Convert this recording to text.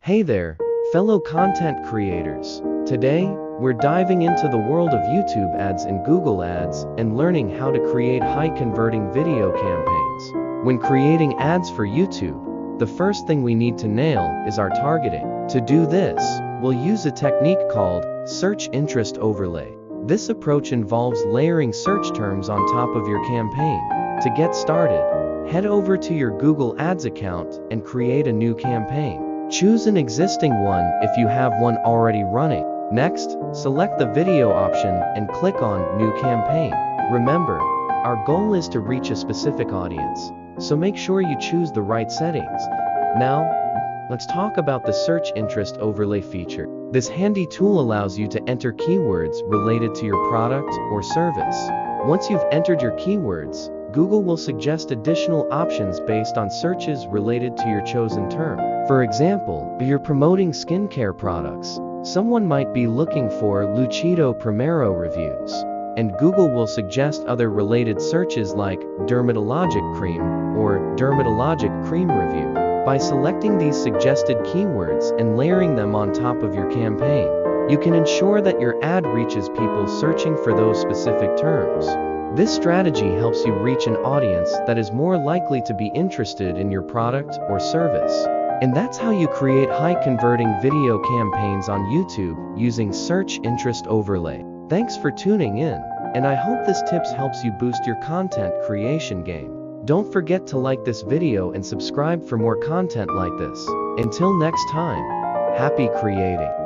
Hey there, fellow content creators. Today, we're diving into the world of YouTube ads and Google ads and learning how to create high-converting video campaigns. When creating ads for YouTube, the first thing we need to nail is our targeting. To do this, we'll use a technique called search interest overlay. This approach involves layering search terms on top of your campaign. To get started, head over to your Google Ads account and create a new campaign. Choose an existing one if you have one already running. Next, select the video option and click on New Campaign. Remember, our goal is to reach a specific audience, so make sure you choose the right settings. Now, let's talk about the search interest overlay feature. This handy tool allows you to enter keywords related to your product or service. Once you've entered your keywords, Google will suggest additional options based on searches related to your chosen term. For example, if you're promoting skincare products, someone might be looking for Lucido Primero reviews, and Google will suggest other related searches like dermatologic cream or dermatologic cream review. By selecting these suggested keywords and layering them on top of your campaign, you can ensure that your ad reaches people searching for those specific terms. This strategy helps you reach an audience that is more likely to be interested in your product or service. And that's how you create high-converting video campaigns on YouTube using search interest overlay. Thanks for tuning in, and I hope this tips helps you boost your content creation game. Don't forget to like this video and subscribe for more content like this. Until next time, happy creating.